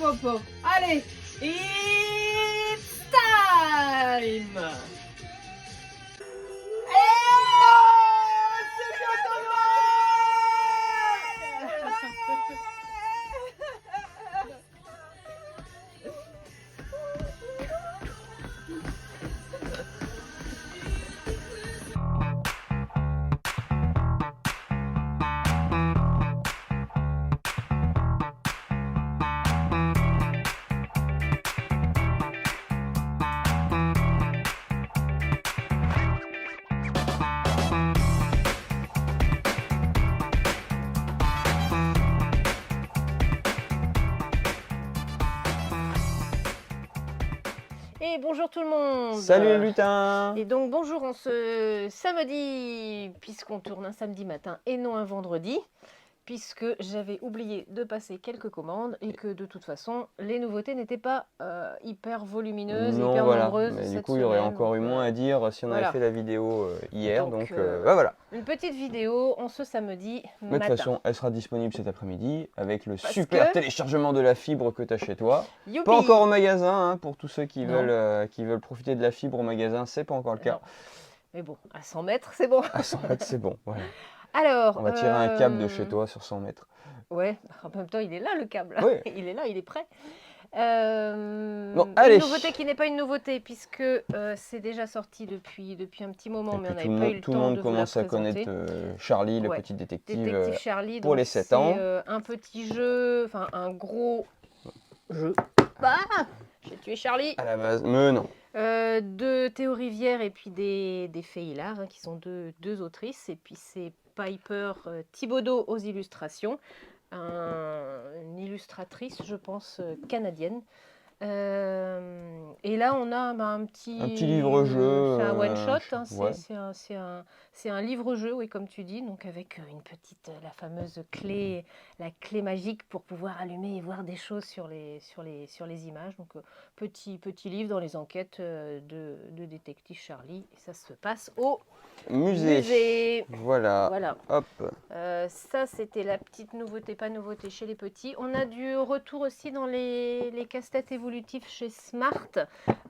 Popo. Allez, it's time. Et bonjour tout le monde. Salut les lutins. Et donc bonjour en ce samedi, puisqu'on tourne un samedi matin et non un vendredi, puisque j'avais oublié de passer quelques commandes et que de toute façon les nouveautés n'étaient pas hyper volumineuses, Non, hyper voilà. nombreuses Mais du cette coup, il y aurait semaine, encore eu donc, moins à dire si on voilà. avait fait la vidéo hier. Donc, bah voilà. Une petite vidéo en ce samedi Mais de toute matin. façon, elle sera disponible cet après-midi avec le Parce super que- téléchargement de la fibre que tu as chez toi. Youpi. Pas encore au magasin, hein, pour tous ceux qui Non. veulent profiter de la fibre au magasin, c'est pas encore le cas. Non. Mais bon, à 100 mètres, c'est bon. À 100 mètres, c'est bon. Voilà. Alors, On va tirer un câble de chez toi sur 100 mètres. Ouais, en même temps, il est là le câble. Oui. Il est là, il est prêt. Bon, allez. Une nouveauté qui n'est pas une nouveauté, puisque c'est déjà sorti depuis un petit moment, Et mais on puis n'avait pas eu le tout le temps monde de vous la commence à présenter. connaître Charlie, le Ouais. petit détective, Détective Charlie, pour donc les 7 c'est, ans. un petit jeu, enfin un gros jeu. Ah, j'ai tué Charlie. À la base, mais non. De Théo Rivière et puis des Fées Hilar, hein, qui sont deux autrices. Et puis c'est Piper Thibaudot aux illustrations, une illustratrice, je pense, canadienne. Et là, on a un petit livre-jeu, c'est un one-shot, hein, ouais. c'est un livre-jeu, oui, comme tu dis, donc avec une petite, la fameuse clé, la clé magique pour pouvoir allumer et voir des choses sur les images. Donc, petit livre dans les enquêtes de détective Charlie. Et ça se passe au musée. Voilà. Voilà. Hop. Ça, c'était la petite nouveauté, pas nouveauté chez les petits. On a du retour aussi dans les casse-têtes évolutifs chez Smart.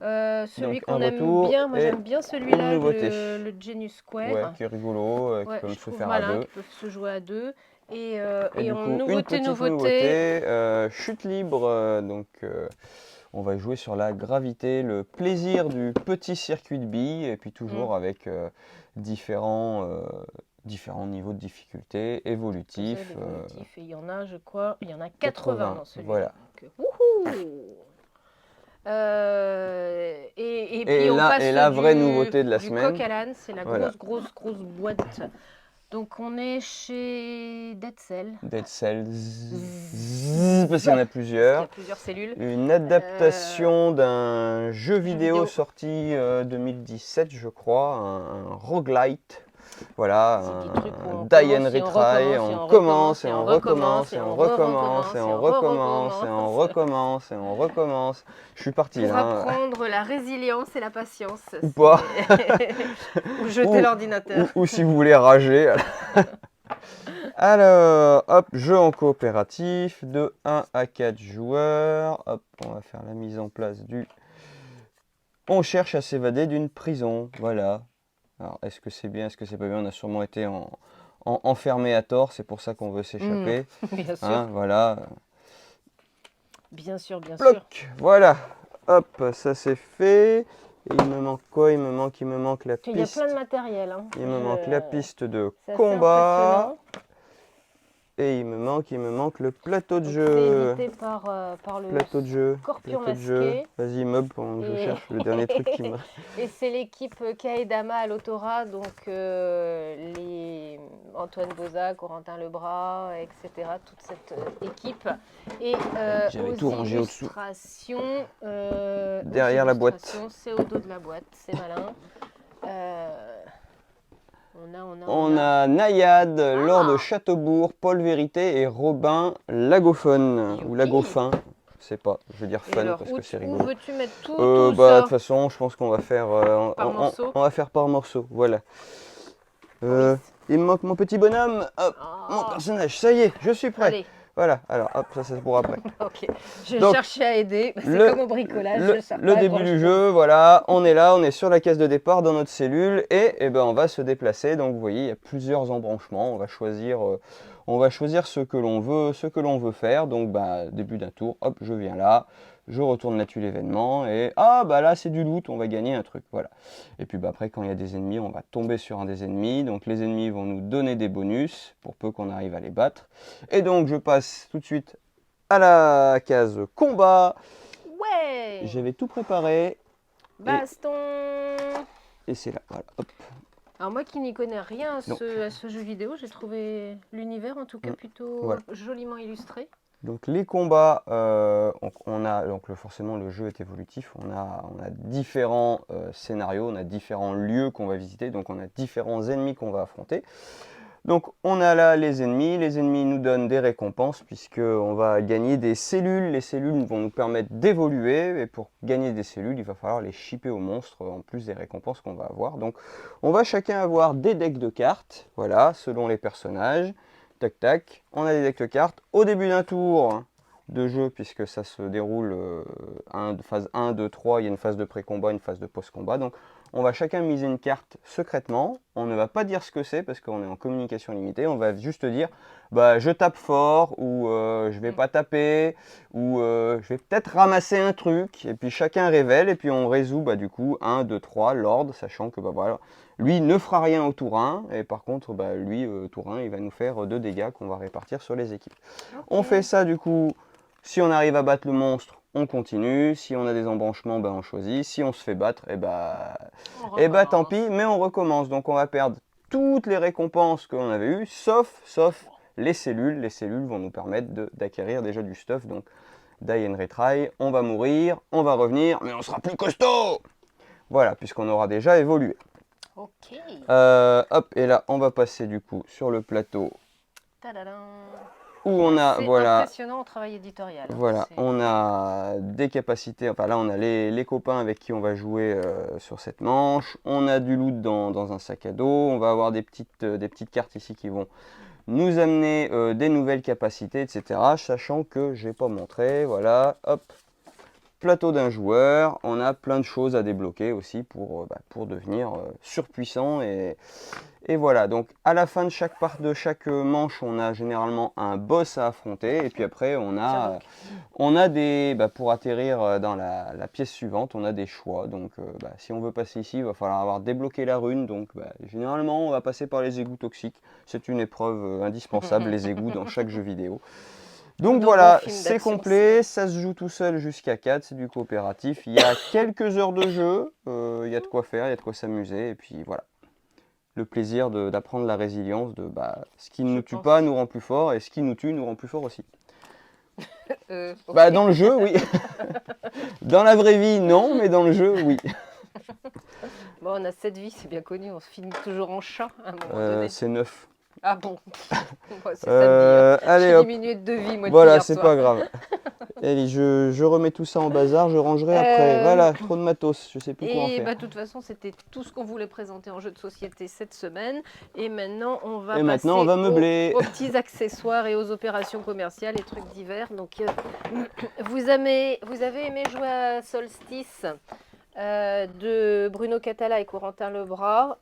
Celui Donc, qu'on un aime retour bien, moi et j'aime bien celui-là, une nouveauté. le Genius Square. Ouais, qui est rigolo, qui Ouais, peut je se trouve faire malin, à deux. qui peuvent se jouer à deux. Et Du en coup, une nouveauté, petite nouveauté, chute libre. Donc, on va jouer sur la gravité, le plaisir du petit circuit de billes, et puis toujours avec différents niveaux de difficulté évolutifs. Et il y en a, je crois, il y en a 80 dans celui-là. Voilà. Donc, wouhou. Et puis on passe la vraie du nouveauté de la semaine. coq à l'âne, c'est la Voilà. grosse boîte. Donc on est chez Dead Cell. Dead Cells, parce qu'il y en a Il y plusieurs. a plusieurs cellules. Une adaptation d'un jeu vidéo vidéo. sorti 2017, je crois, un roguelite. Voilà, C'est des trucs où on die and commence et on retry, recommence, on commence et on recommence et on recommence et on recommence et on recommence et on recommence. Je suis parti Pour là. apprendre la résilience et la patience. Ou pas. Ou jeter l'ordinateur. Ou si vous voulez rager. Alors, hop, jeu en coopératif de 1 à 4 joueurs. Hop, on va faire la mise en place du... On cherche à s'évader d'une prison, voilà. Alors, est-ce que c'est bien, est-ce que c'est pas bien? On a sûrement été enfermé à tort, c'est pour ça qu'on veut s'échapper. Bien sûr. Hein, voilà. Bien sûr, bien sûr. Bloc, voilà. Hop, ça c'est fait. Et il me manque quoi? Il me manque la Il y a piste. plein de matériel. Hein. Il me manque la piste de c'est assez combat. impressionnant. Et il me manque le plateau de Donc, jeu. c'est édité par le Plateau de jeu. Scorpion Plateau de jeu. masqué. Vas-y, meuble pendant que je Et- cherche le dernier truc qui me... Et c'est l'équipe Kaedama à l'autorat, donc les Antoine Boza, Corentin Lebras, etc. Toute cette équipe. Et J'avais aux tout rangé au-dessous. illustrations, Derrière la boîte. C'est au dos de la boîte, c'est malin. On a Nayade, Laure de Châteaubourg, Paul Vérité et Robin Lagophone. Ou Youpi. Lagophin. Je sais pas, je veux dire Et fun alors, parce où que c'est où rigolo. veux-tu mettre tout De ça toute façon, je pense qu'on va faire Par morceau. on va faire par morceau, voilà. Il me manque mon petit bonhomme, hop, mon Ah. personnage, ça y est, je suis prêt. Allez, Voilà, alors hop, ça c'est pour après. Ok, je Donc, cherchais à aider, c'est le- comme au bricolage, Le, ça le pas début du grand-chose. jeu, voilà, on est là, on est sur la case de départ dans notre cellule et, ben, on va se déplacer. Donc vous voyez, il y a plusieurs embranchements. On va choisir ce que l'on veut faire. Donc bah, début d'un tour, hop, je viens là, je retourne la tuile événement et ah bah là c'est du loot, on va gagner un truc, voilà. Et puis bah, après quand il y a des ennemis, on va tomber sur un des ennemis. Donc les ennemis vont nous donner des bonus pour peu qu'on arrive à les battre. Et donc je passe tout de suite à la case combat. Ouais, J'avais tout préparé baston. et c'est là. Voilà, hop. Alors moi qui n'y connais rien Donc. à ce jeu vidéo, j'ai trouvé l'univers en tout cas plutôt Voilà. joliment illustré. Donc les combats, on a donc forcément le jeu est évolutif. On a différents scénarios, on a différents lieux qu'on va visiter, donc on a différents ennemis qu'on va affronter. Donc on a là les ennemis nous donnent des récompenses puisqu'on va gagner des cellules. Les cellules vont nous permettre d'évoluer et pour gagner des cellules, il va falloir les shipper aux monstres en plus des récompenses qu'on va avoir. Donc on va chacun avoir des decks de cartes, voilà, selon les personnages. Tac tac, on a des decks de cartes. Au début d'un tour de jeu, puisque ça se déroule phase 1, 2, 3, il y a une phase de pré-combat, une phase de post-combat. Donc on va chacun miser une carte secrètement, on ne va pas dire ce que c'est parce qu'on est en communication limitée, on va juste dire bah, je tape fort ou je vais pas taper ou je vais peut-être ramasser un truc et puis chacun révèle et puis on résout bah, du coup 1, 2, 3, l'ordre, sachant que bah, voilà, lui ne fera rien au tour 1 et par contre bah, lui tour 1 il va nous faire 2 dégâts qu'on va répartir sur les équipes. Ok. On fait ça du coup, si on arrive à battre le monstre, on continue. Si on a des embranchements, ben on choisit. Si on se fait battre, et bah tant pis, mais on recommence. Donc on va perdre toutes les récompenses qu'on avait eues, sauf les cellules. Les cellules vont nous permettre d'acquérir déjà du stuff. Donc die and retry, on va mourir, on va revenir, mais on sera plus costaud. Voilà, puisqu'on aura déjà évolué. Ok. Hop, et là on va passer du coup sur le plateau Tadadam. où on a, C'est voilà, impressionnant au travail éditorial. voilà, C'est- on a des capacités, enfin là on a les copains avec qui on va jouer sur cette manche, on a du loot dans un sac à dos, on va avoir des petites cartes ici qui vont nous amener des nouvelles capacités, etc. Sachant que je n'ai pas montré, voilà, hop, plateau d'un joueur, on a plein de choses à débloquer aussi pour devenir surpuissant et voilà, donc à la fin de chaque manche, on a généralement un boss à affronter. Et puis après, on a des... pour atterrir dans la pièce suivante, on a des choix. Donc si on veut passer ici, il va falloir avoir débloqué la rune. Donc généralement, on va passer par les égouts toxiques. C'est une épreuve indispensable, les égouts, dans chaque jeu vidéo. Donc Dans voilà, vos films c'est d'action, complet, ça se joue tout seul jusqu'à 4, c'est du coopératif. Il y a quelques heures de jeu, il y a de quoi faire, il y a de quoi s'amuser. Et puis voilà. Le plaisir d'apprendre la résilience, ce qui ne nous tue pas nous rend plus fort et ce qui nous tue nous rend plus fort aussi. ok. Dans le jeu, oui. Dans la vraie vie, non, mais dans le jeu, oui. Bon, on a 7 vies, c'est bien connu, on se finit toujours en chat à un moment donné. C'est 9. Ah bon. Moi, c'est samedi. Allez J'ai hop, diminué de 2 vies, moi, depuis voilà, hier c'est soir. pas grave. Allez, je remets tout ça en bazar, je rangerai après. Voilà, trop de matos, je sais plus quoi en Et faire. de toute façon, c'était tout ce qu'on voulait présenter en jeu de société cette semaine. Et maintenant, on va Et passer maintenant, on va meubler. aux petits accessoires et aux opérations commerciales et trucs divers. Donc, vous avez aimé jouer à Solstice de Bruno Catala et Corentin Lebras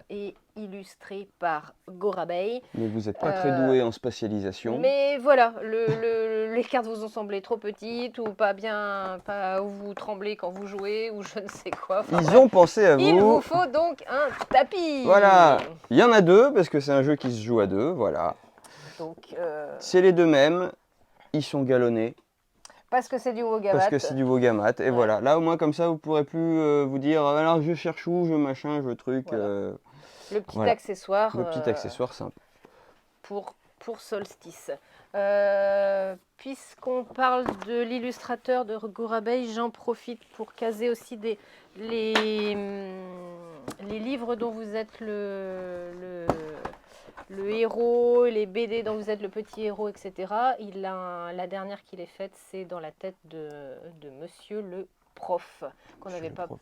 et illustré par Gorabey. Mais vous n'êtes pas très doué en spatialisation. Mais voilà, les cartes vous ont semblé trop petites ou pas bien, pas où vous tremblez quand vous jouez ou je ne sais quoi. Enfin, Ils bref. ont pensé à Il vous vous. faut donc un tapis. Voilà, il y en a deux parce que c'est un jeu qui se joue à deux, voilà. Donc, C'est les deux mêmes, ils sont galonnés. parce que c'est du Wogamat. Parce que c'est du Wogamat, et Ouais. voilà. Là, au moins, comme ça, vous ne pourrez plus vous dire alors je cherche où, je machin, je truc. Voilà. Le petit voilà. accessoire. Le petit accessoire simple. Pour Solstice. Puisqu'on parle de l'illustrateur de Gorabey, j'en profite pour caser aussi les livres dont vous êtes le héros, les BD dont vous êtes le petit héros, etc. La dernière qu'il ait faite, c'est Dans la tête de Monsieur le prof qu'on Chez n'avait le pas, prof.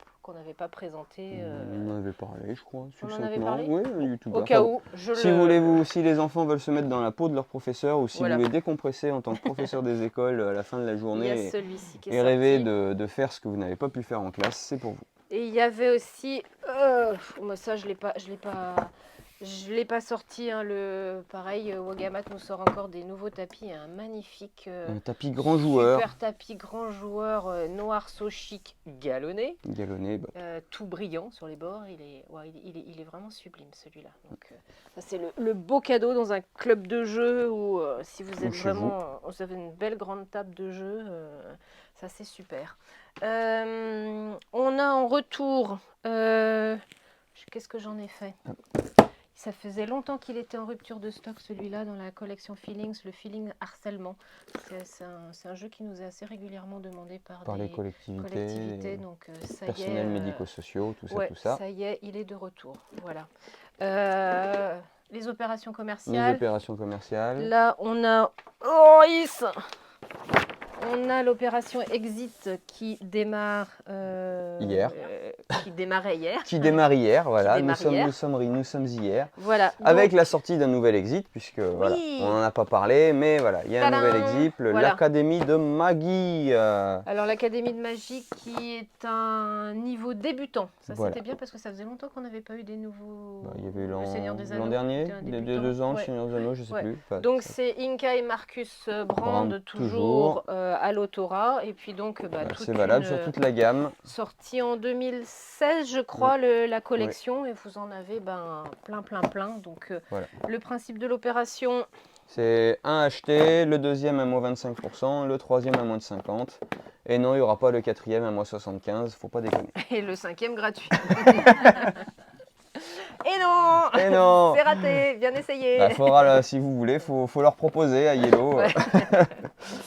présenté. On en avait parlé, je crois. On en avait succinctement. parlé. Oui, un youtubeur. Au cas Enfin, où, si les enfants veulent se mettre dans la peau de leur professeur ou si Voilà. vous voulez décompresser en tant que professeur des écoles à la fin de la Il y a journée celui-ci qui est et rêver sorti. de faire ce que vous n'avez pas pu faire en classe, c'est pour vous. Et il y avait aussi, moi ça je l'ai pas sorti. Hein, pareil, Wagamat nous sort encore des nouveaux tapis, un magnifique, Un tapis grand joueur, super tapis grand joueur noir so chic galonné, galonné, bah, tout brillant sur les bords. Il est vraiment sublime celui-là. Donc ça c'est le beau cadeau dans un club de jeu où si vous êtes chez vous. vous avez une belle grande table de jeu, ça c'est super. On a en retour, qu'est-ce que j'en ai fait? Ça faisait longtemps qu'il était en rupture de stock celui-là dans la collection Feelings, le Feeling Harcèlement. C'est un jeu qui nous est assez régulièrement demandé par les des collectivités, collectivités. Donc ça y est, personnels médico-sociaux, tout ouais, ça, tout ça. ça y est, il est de retour. Voilà. Les opérations Les commerciales. opérations commerciales. Là, on a Oris. On a l'opération Exit qui démarre Hier. Qui démarrait hier. Qui démarre hier, voilà. démarre hier. Nous sommes hier. Voilà. Avec donc, la sortie d'un nouvel exit, puisque voilà, Oui. on n'en a pas parlé, mais voilà, il y a un nouvel Tadam. exit, Voilà. l'Académie de Maggie. Alors l'Académie de Magie qui est un niveau débutant. Ça Voilà. c'était bien parce que ça faisait longtemps qu'on n'avait pas eu des nouveaux. Bah, il y avait eu Le Seigneur des Anneaux, l'an dernier, c'était un il y a débutant. 2 ans, le Ouais. Seigneur des Anneaux, je sais Ouais. plus. Enfin, Donc ça- c'est Inka et Marcus Brand, Brand, toujours à l'autorat. Et puis donc voilà, toute c'est valable une, sur toute la gamme. sortie en 2016 je crois la collection et vous en avez plein. Donc Voilà. le principe de l'opération, C'est un acheté, le deuxième à moins 25%, le troisième à moins de 50%. Et non, il n'y aura pas le quatrième à moins 75%, faut pas déconner. et le cinquième gratuit. Et non, Et non. c'est raté, bien essayé. Bah, faudra, si vous voulez, faut leur proposer à Yellow. Ouais.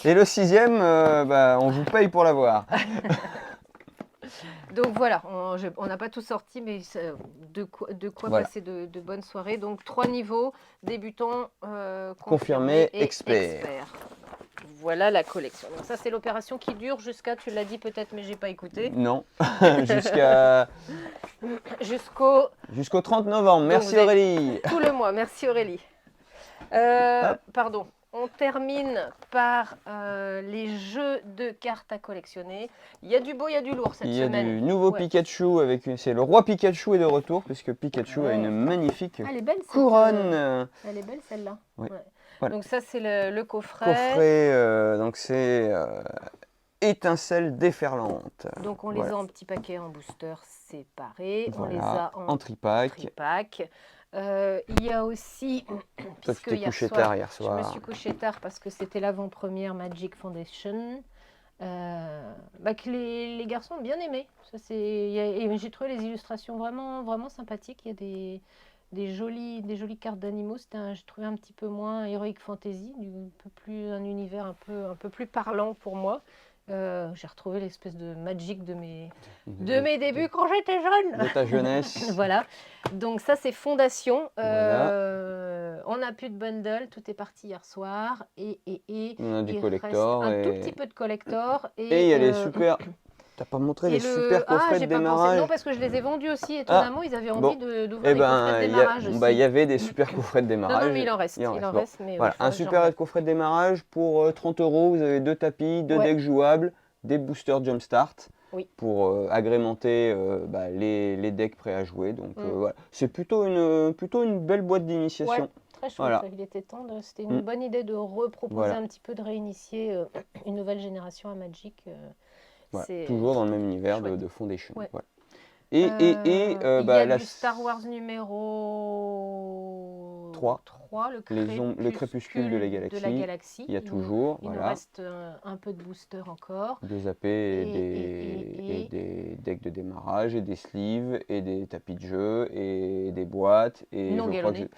Et le sixième, bah, on vous paye pour l'avoir. Donc voilà, on n'a pas tout sorti, mais de quoi Voilà. passer de bonnes soirées. Donc 3 niveaux, débutant, Confirmé, et expert. Voilà la collection. Donc ça c'est l'opération qui dure jusqu'à, tu l'as dit peut-être, mais j'ai pas écouté, Non, jusqu'au 30 novembre. Merci vous avez- Aurélie. tout le mois. Merci Aurélie. Hop. Pardon. On termine par les jeux de cartes à collectionner. Il y a du beau, il y a du lourd cette Il y a semaine. du nouveau Ouais. Pikachu c'est le roi Pikachu est de retour puisque Pikachu a Ouais. une magnifique Ah, elle est belle cette, couronne. elle est belle celle-là. Oui. Ouais. Voilà. Donc ça c'est le coffret. Coffret, donc c'est étincelle déferlante. Donc on les Voilà. a en petits paquets, en booster séparés. On les Voilà, a en tripack. tripack. Il y a aussi, Toi, tu puisque t'es hier couché soir, tard hier je me soir. suis couchée tard parce que c'était l'avant-première Magic Foundation. Que les garçons ont bien aimé. Et j'ai trouvé les illustrations vraiment sympathiques. Il y a des jolies cartes d'animaux. J'ai trouvé un petit peu moins Heroic Fantasy, un univers un peu plus parlant pour moi. J'ai retrouvé l'espèce de Magic de mes débuts quand j'étais jeune. De ta jeunesse. Voilà. Donc ça c'est Fondation. Voilà. On n'a plus de bundle, tout est parti hier soir. Et On a du il collector. reste un tout Et petit peu de collector. il y a les super. T'as pas montré les super coffrets j'ai de pas pensé. démarrage? Non, parce que je les ai vendus aussi. Étonnamment, ils avaient envie d'ouvrir Eh des coffrets de ben, démarrage aussi. il y avait des super coffrets de démarrage. Non, mais il en reste. Bon. Mais Voilà, un super coffret de démarrage pour 30 €. Vous avez 2 tapis, 2 decks jouables, des boosters Jumpstart Oui. pour agrémenter les decks prêts à jouer. Donc voilà, c'est plutôt une belle boîte d'initiation. Ouais, très chouette. Voilà. Il était temps. C'était une bonne idée de reproposer Voilà. un petit peu, de réinitier une nouvelle génération à Magic. Voilà, C'est toujours dans le même univers chouette. de Foundation. Ouais. Voilà. il y a la du Star Wars numéro 3, 3, le crépuscule de la galaxie. Il y a toujours, Il nous voilà, reste un peu de booster encore. 2 AP et des decks de démarrage, et des sleeves, et des tapis de jeu, et des boîtes. Et Non je crois galonnés.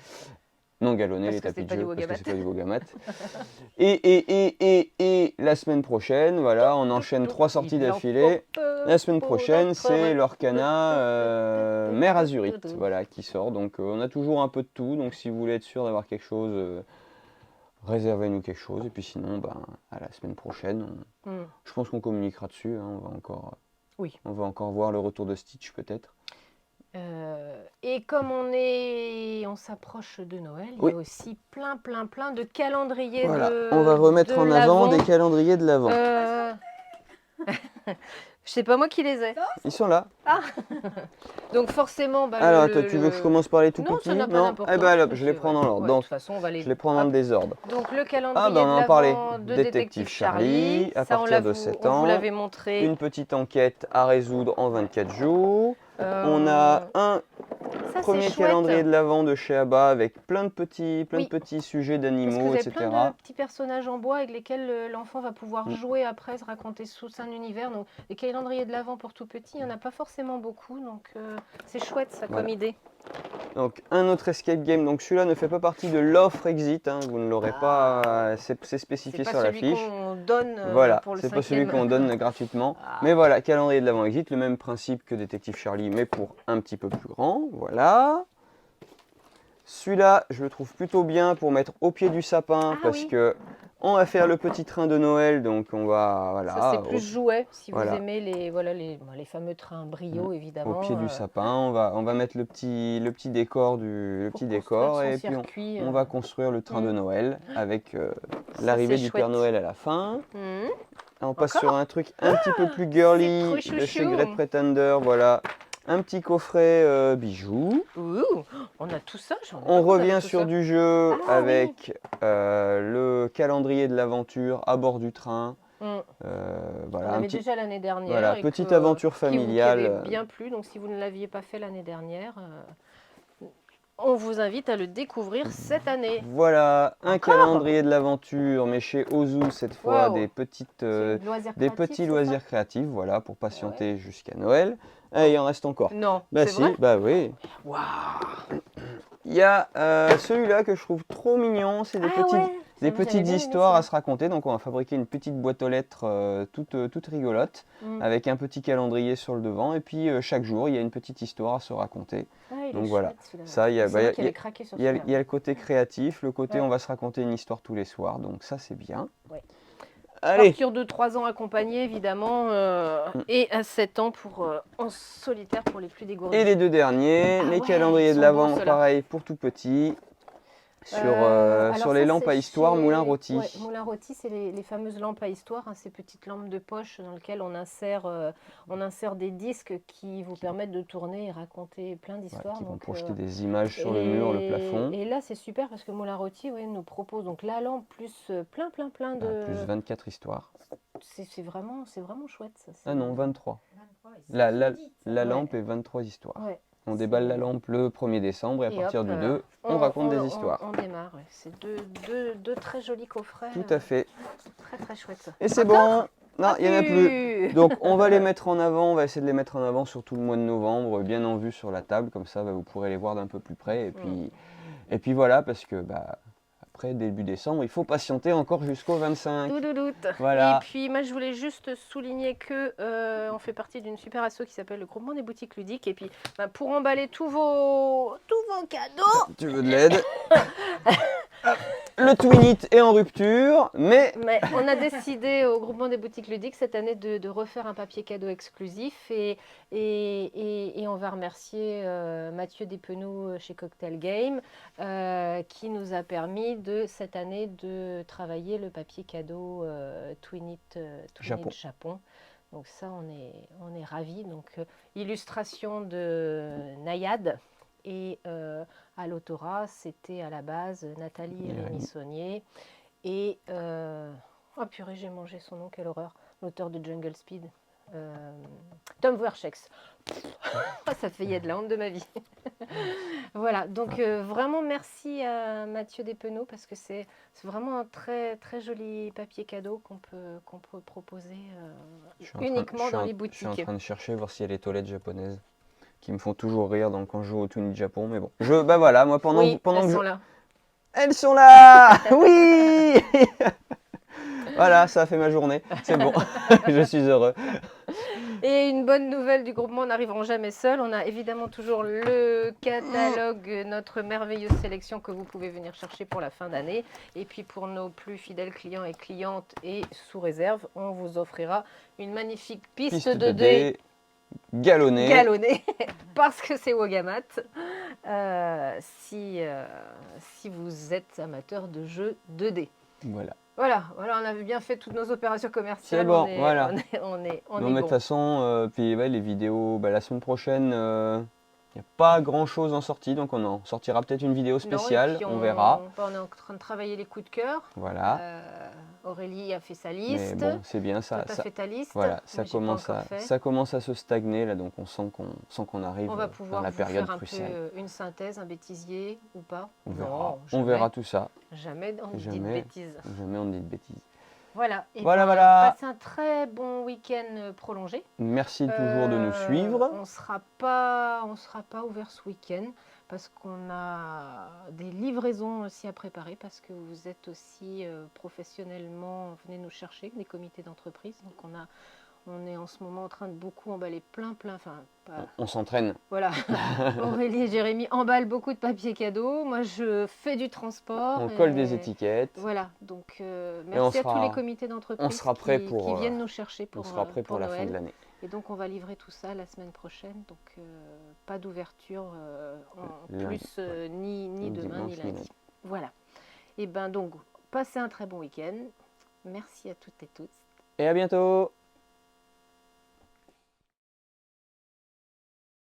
non galonnés, Parce les que tapis c'est de pas jeu, du parce que Wagamat. c'est pas du Wagamat. Et la semaine prochaine, voilà, on enchaîne 3 sorties d'affilée. La semaine prochaine, c'est l'Orcana Mer Azurite, voilà, qui sort. Donc on a toujours un peu de tout. Donc si vous voulez être sûr d'avoir quelque chose, réservez-nous quelque chose. Et puis sinon, à la semaine prochaine, je pense qu'on communiquera dessus. Hein, on va encore Oui. On va encore voir le retour de Stitch peut-être. Et comme on s'approche de Noël, il Oui. y a aussi plein de calendriers Voilà, de on va remettre de en avant l'Avent. des calendriers de l'Avent. C'est pas moi qui les ai. Ils sont là. Donc forcément, bah, Alors, toi, tu veux que je commence par les tout Non, petits? ça n'a pas Non? d'importance. Eh ben, alors, mais je les c'est- prends dans l'ordre. ouais, de Donc, toute façon, on va je les prends dans le Hop. désordre. Donc le Ah, calendrier ben, on de en parlait. l'Avent de Détective Charlie, à Ça, partir de 7 on vous ans. l'avait montré. Une petite enquête à résoudre en 24 jours. Euh, On a un Ça, c'est premier chouette. calendrier de l'Avent de chez Abba avec plein de petits Oui. sujets Parce que d'animaux, vous avez etc. plein de petits personnages en bois avec lesquels l'enfant va pouvoir Mm. jouer après, se raconter sous un univers. Donc, les calendriers de l'Avent pour tout petit, il n'y en a pas forcément beaucoup. Donc, c'est chouette ça Voilà. comme idée. Donc un autre escape game, donc celui-là ne fait pas partie de l'offre Exit, hein, vous ne l'aurez pas, c'est spécifié C'est sur pas la celui fiche. qu'on donne Voilà, pour le c'est pas celui 5e. qu'on donne gratuitement. Ah. Mais voilà, calendrier de l'Avent Exit, le même principe que Détective Charlie, mais pour un petit peu plus grand. Voilà. Celui-là, je le trouve plutôt bien pour mettre au pied du sapin, Ah parce oui. que on va faire le petit train de Noël, donc on va, voilà, Ça, c'est plus jouet si voilà. vous aimez les fameux trains Brio, évidemment. au pied du sapin, on va mettre le petit décor Pour construire son et puis circuit, on va construire le train de Noël avec Ça, l'arrivée c'est du Père chouette. Noël à la fin. Mhm. On passe Encore sur un truc un petit peu plus girly c'est trop de chez chouchou. Great Pretender, voilà. Un petit coffret bijoux. Ouh, on a tout ça. j'en ai On pas compté revient avec tout sur ça. du jeu Ah, avec le calendrier de l'aventure à bord du train. Mm. Voilà, On un avait petit, déjà l'année dernière. voilà, et petite que- aventure qui avait familiale. bien plu. Donc, si vous ne l'aviez pas fait l'année dernière, on vous invite à le découvrir cette année. Voilà, un Encore calendrier de l'aventure, mais chez Ozu cette fois, Wow. des petits loisirs créatifs, voilà, pour patienter jusqu'à Noël. Et il en reste encore. Non, Bah c'est si, vrai. bah oui. Waouh. Il y a celui-là que je trouve trop mignon, c'est des Ah ouais, des j'avais petites bien aimé histoires à ça. se raconter. Donc on va fabriquer une petite boîte aux lettres toute rigolote, Mm. avec un petit calendrier sur le devant. Et puis chaque jour, il y a une petite histoire à se raconter. Ah, il est Donc voilà. chouette, celui-là. Ça, il y a, C'est bah, moi il y qui a- avais craqué sur il y a celui-là. le côté créatif, le côté Ouais. on va se raconter une histoire tous les soirs. Donc ça, c'est bien. Ouais. À Allez, partir de 3 ans accompagné, évidemment, et à 7 ans en solitaire pour les plus dégourdis. et les deux derniers, Ah les ouais, calendriers ils de sont l'Avent, beaux, ceux-là. pareil pour tout petit. Alors Sur les ça, lampes c'est à histoire, chez- Moulin Rôti. Ouais, Moulin Rôti, c'est les fameuses lampes à histoire, hein, ces petites lampes de poche dans lesquelles on insère des disques qui vous permettent de tourner et raconter plein Ouais, d'histoires. qui vont donc, projeter des images sur le mur, le plafond. Et là, c'est super parce que Moulin Rôti nous propose donc la lampe plus plein de... Plus 24 histoires. C'est vraiment chouette. Ça, Ah non, 23. 23, La Ouais. lampe est 23 histoires. Ouais. On déballe la C'est- lampe le 1er décembre et à Et partir hop, du 2, on raconte des on- histoires. On démarre, ouais. C'est deux très jolis coffrets. Tout à fait. Très très chouettes. Et c'est bon. Non, il n'y en a plus. plus. Donc on va les mettre en avant, on va essayer de les mettre en avant sur tout le mois de novembre, bien en vue sur la table, comme ça vous pourrez les voir d'un peu plus près. Et puis voilà, parce que après début décembre, il faut patienter encore jusqu'au 25. Doudoudoutte. Voilà. Et puis moi je voulais juste souligner que on fait partie d'une super asso qui s'appelle le groupement des boutiques ludiques. Et puis pour emballer tous vos cadeaux, Tu veux de l'aide? Le Twinit est en rupture, mais mais on a décidé au groupement des boutiques ludiques cette année de refaire un papier cadeau exclusif et on va remercier Mathieu Despenous chez Cocktail Game qui nous a permis cette année de travailler le papier cadeau Twinit Japon. Donc ça, on est ravis. Donc illustration de Nayad. Et à l'autorat, c'était à la base Nathalie et Rémi Saunier. Et, oh purée, j'ai mangé son nom, quelle horreur. L'auteur de Jungle Speed. Tom Werschex. Ça fait y a de la honte de ma vie. Voilà, donc vraiment merci à Mathieu Despenaux parce que c'est vraiment un très très joli papier cadeau qu'on peut proposer uniquement dans les boutiques. Je suis en train de chercher, voir s'il y a les toilettes japonaises qui me font toujours rire quand je joue au Twinit Japon, mais bon. Voilà, moi pendant Oui, que elles je... sont là. Elles sont là. Oui. Voilà, ça a fait ma journée. C'est bon, je suis heureux. Et une bonne nouvelle du groupement, n'arriveront jamais seuls. On a évidemment toujours le catalogue, notre merveilleuse sélection que vous pouvez venir chercher pour la fin d'année. Et puis pour nos plus fidèles clients et clientes et sous réserve, on vous offrira une magnifique piste de dés galonné. galonné parce que c'est Wagamat. Si vous êtes amateur de jeux 2D. Voilà. Voilà, on avait bien fait toutes nos opérations commerciales. C'est bon, on est, voilà. on est Non, mais de bon. toute façon, puis ouais, les vidéos, la semaine prochaine, il n'y a pas grand chose en sortie, donc on en sortira peut-être une vidéo Non, et spéciale, puis on verra. on est en train de travailler les coups de cœur. Voilà. Aurélie a fait sa Mais liste. bon, c'est bien Toi, ça. t'as fait ta liste. Voilà, Moi, ça j'ai pas commence, encore fait. ça commence à se stagner là, donc on sent qu'on arrive On va dans pouvoir la vous période faire un cruciale. peu une synthèse, un bêtisier ou pas. On verra, Non, on jamais. verra tout ça. Jamais on dit de Jamais. bêtises. Jamais on dit de bêtises. Voilà. Et Voilà. passez un très bon week-end prolongé. Merci toujours de nous suivre. On sera pas ouvert ce week-end parce qu'on a des livraisons aussi à préparer parce que vous êtes aussi professionnellement venez nous chercher, des comités d'entreprise. Donc on est en ce moment en train de beaucoup emballer plein, enfin On s'entraîne. voilà. Aurélie et Jérémy emballent beaucoup de papier cadeau. Moi, je fais du transport. On colle des étiquettes. Voilà. Donc, merci à tous les comités d'entreprise qui viennent nous chercher on sera prêt pour la Noël. fin de l'année. Et donc, on va livrer tout ça la semaine prochaine. Donc, pas d'ouverture en Lundi, plus ni demain dimanche, ni ni lundi. lundi. Voilà. Et ben donc, passez un très bon week-end. Merci à toutes et tous. Et à bientôt.